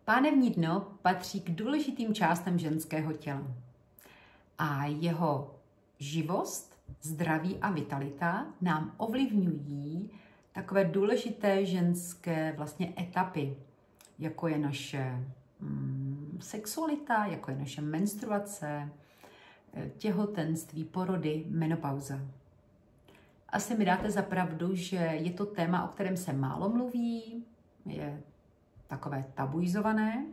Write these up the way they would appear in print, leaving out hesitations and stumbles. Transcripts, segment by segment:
Pánevní dno patří k důležitým částem ženského těla a jeho živost, zdraví a vitalita nám ovlivňují takové důležité ženské vlastně etapy, jako je naše sexualita, jako je naše menstruace, těhotenství, porody, menopauza. Asi mi dáte za pravdu, že je to téma, o kterém se málo mluví, je takové tabuizované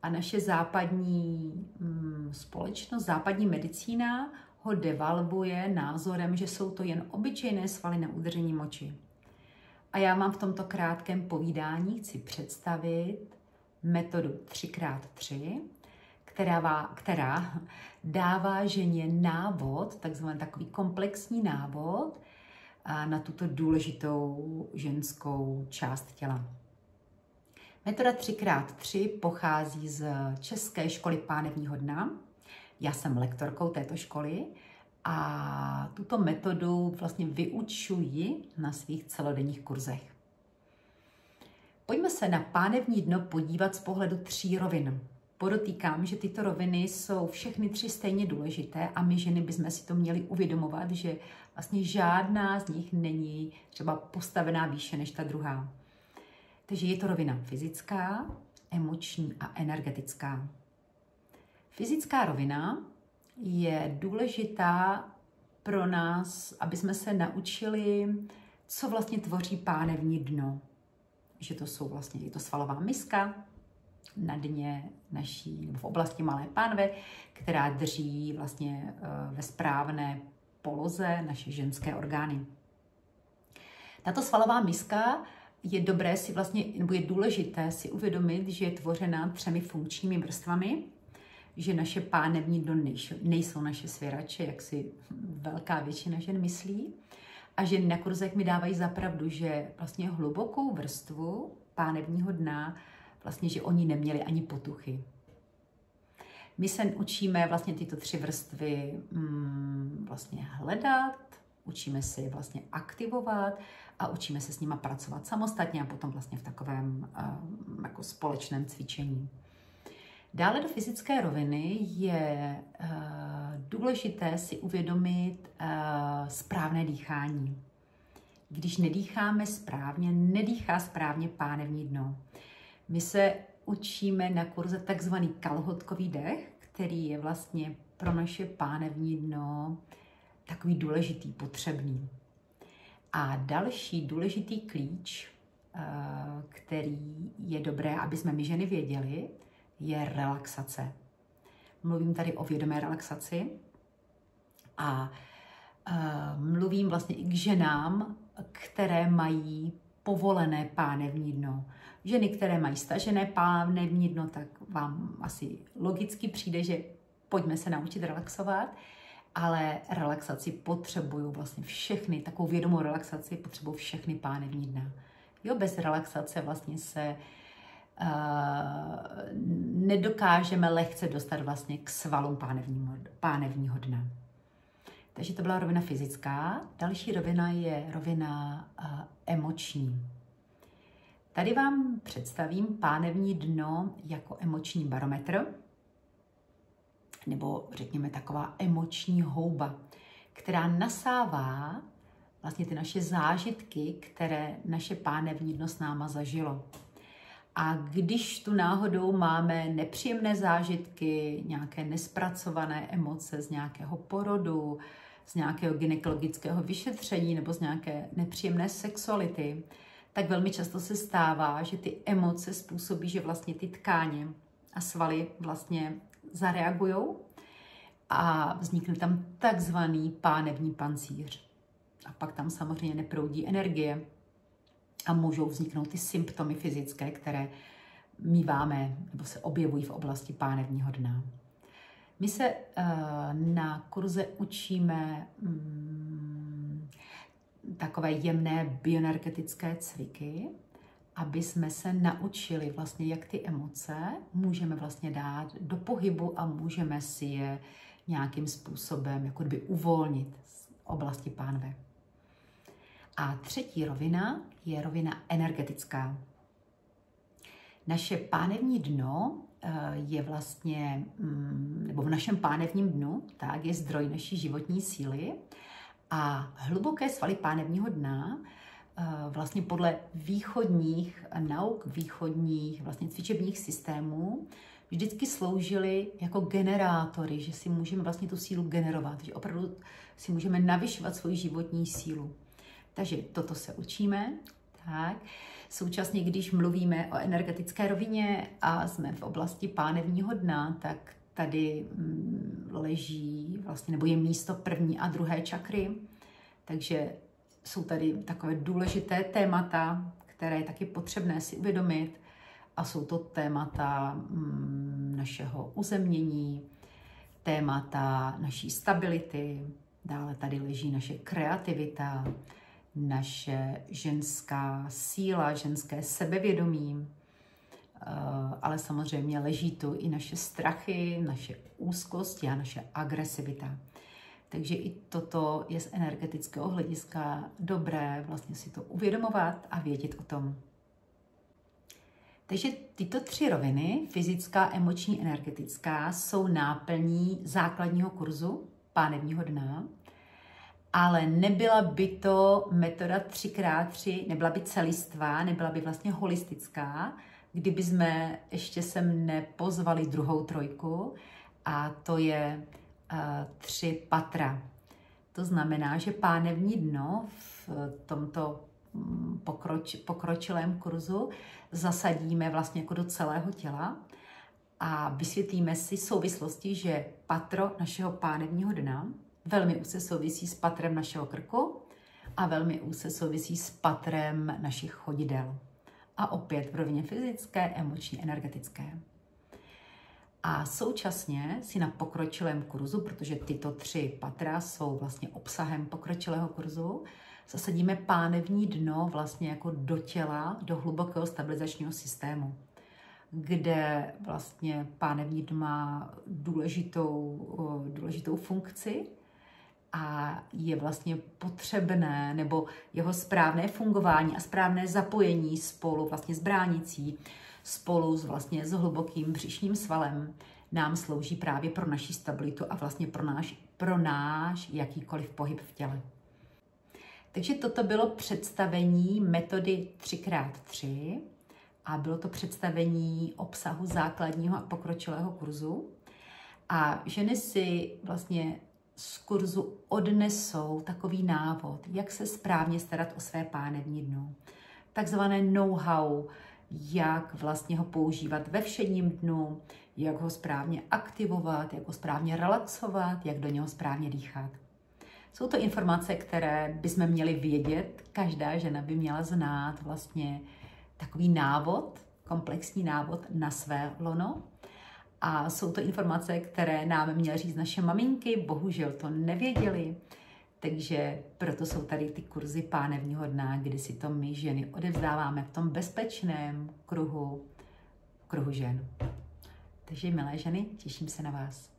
a naše západní společnost, západní medicína ho devalvuje názorem, že jsou to jen obyčejné svaly na udržení moči. A já vám v tomto krátkém povídání chci představit metodu 3x3, která dává ženě návod, takzvaný takový komplexní návod na tuto důležitou ženskou část těla. Metoda 3x3 pochází z České školy pánevního dna. Já jsem lektorkou této školy a tuto metodu vlastně vyučuji na svých celodenních kurzech. Pojďme se na pánevní dno podívat z pohledu 3 rovin. Podotýkám, že tyto roviny jsou všechny 3 stejně důležité a my ženy bychom si to měli uvědomovat, že vlastně žádná z nich není třeba postavená výše než ta druhá. Takže je to rovina fyzická, emoční a energetická. Fyzická rovina je důležitá pro nás, aby jsme se naučili, co vlastně tvoří pánevní dno. Že to jsou vlastně, je to svalová miska na dně naší, v oblasti malé pánve, která drží vlastně ve správné poloze naše ženské orgány. Tato svalová miska je dobré si vlastně, nebo je důležité si uvědomit, že je tvořena 3 funkčními vrstvami, že naše pánevní dno nejsou naše svěrače, jak si velká většina žen myslí, a že na kurzech mi dávají za pravdu, že vlastně hlubokou vrstvu pánevního dna, vlastně, že oni neměli ani potuchy. My se učíme vlastně tyto 3 vrstvy vlastně hledat, učíme se je vlastně aktivovat a učíme se s nima pracovat samostatně a potom vlastně v takovém jako společném cvičení. Dále do fyzické roviny je důležité si uvědomit správné dýchání. Když nedýcháme správně, nedýchá správně pánevní dno. My se učíme na kurze takzvaný kalhotkový dech, který je vlastně pro naše pánevní dno takový důležitý, potřebný. A další důležitý klíč, který je dobré, aby jsme my ženy věděli, je relaxace. Mluvím tady o vědomé relaxaci a mluvím vlastně i k ženám, které mají povolené pánevní dno. Ženy, které mají stažené pánevní dno, tak vám asi logicky přijde, že pojďme se naučit relaxovat, ale relaxaci potřebují vlastně všechny, takovou vědomou relaxaci potřebují všechny pánevní dna. Jo, bez relaxace vlastně se nedokážeme lehce dostat vlastně k svalům pánevního dna. Takže to byla rovina fyzická. Další rovina je rovina emoční. Tady vám představím pánevní dno jako emoční barometr, nebo řekněme taková emoční houba, která nasává vlastně ty naše zážitky, které naše pánevní dno s náma zažilo. A když tu náhodou máme nepříjemné zážitky, nějaké nespracované emoce z nějakého porodu, z nějakého gynekologického vyšetření nebo z nějaké nepříjemné sexuality, tak velmi často se stává, že ty emoce způsobí, že vlastně ty tkáně a svaly vlastně zareagují a vznikne tam takzvaný pánevní pancíř. A pak tam samozřejmě neproudí energie a můžou vzniknout ty symptomy fyzické, které míváme nebo se objevují v oblasti pánevního dna. My se na kurze učíme takové jemné bioenergetické cviky, aby jsme se naučili vlastně, jak ty emoce můžeme vlastně dát do pohybu a můžeme si je nějakým způsobem jako kdyby uvolnit z oblasti pánve. A třetí rovina je rovina energetická. Naše pánevní dno je vlastně, nebo v našem pánevním dnu, tak je zdroj naší životní síly a hluboké svaly pánevního dna vlastně podle východních nauk, východních vlastně cvičebních systémů vždycky sloužily jako generátory, že si můžeme vlastně tu sílu generovat, že opravdu si můžeme navyšovat svoji životní sílu. Takže toto se učíme. Tak. Současně, když mluvíme o energetické rovině a jsme v oblasti pánevního dna, tak tady leží vlastně, nebo je místo první a druhé čakry. Takže jsou tady takové důležité témata, které je taky potřebné si uvědomit. A jsou to témata našeho uzemnění, témata naší stability, dále tady leží naše kreativita, naše ženská síla, ženské sebevědomí, ale samozřejmě leží tu i naše strachy, naše úzkosti a naše agresivita. Takže i toto je z energetického hlediska dobré vlastně si to uvědomovat a vědět o tom. Takže tyto 3 roviny, fyzická, emoční, energetická, jsou náplní základního kurzu pánevního dna, ale nebyla by to metoda 3x3, nebyla by celistvá, nebyla by vlastně holistická, kdyby jsme ještě sem nepozvali druhou trojku, a to je 3 patra. To znamená, že pánevní dno v tomto pokročilém kurzu zasadíme vlastně jako do celého těla a vysvětlíme si souvislosti, že patro našeho pánevního dna velmi úzce souvisí s patrem našeho krku a velmi úzce souvisí s patrem našich chodidel. A opět v rovině fyzické, emoční, energetické. A současně si na pokročilém kurzu, protože tyto 3 patra jsou vlastně obsahem pokročilého kurzu, zasadíme pánevní dno vlastně jako do těla, do hlubokého stabilizačního systému, kde vlastně pánevní dno má důležitou funkci a je vlastně potřebné, nebo jeho správné fungování a správné zapojení spolu vlastně s bránicí, spolu s hlubokým břišním svalem nám slouží právě pro naši stabilitu a vlastně pro náš jakýkoliv pohyb v těle. Takže toto bylo představení metody 3x3 a bylo to představení obsahu základního a pokročilého kurzu. A ženy si vlastně z kurzu odnesou takový návod, jak se správně starat o své pánevní dno. Takzvané know-how, jak vlastně ho používat ve všedním dnu, jak ho správně aktivovat, jak ho správně relaxovat, jak do něho správně dýchat. Jsou to informace, které bychom měli vědět, každá žena by měla znát vlastně takový návod, komplexní návod na své lono. A jsou to informace, které nám měly říct naše maminky, bohužel to nevěděly, takže proto jsou tady ty kurzy pánevního dna, kdy si to my ženy odevzdáváme v tom bezpečném kruhu žen. Takže milé ženy, těším se na vás.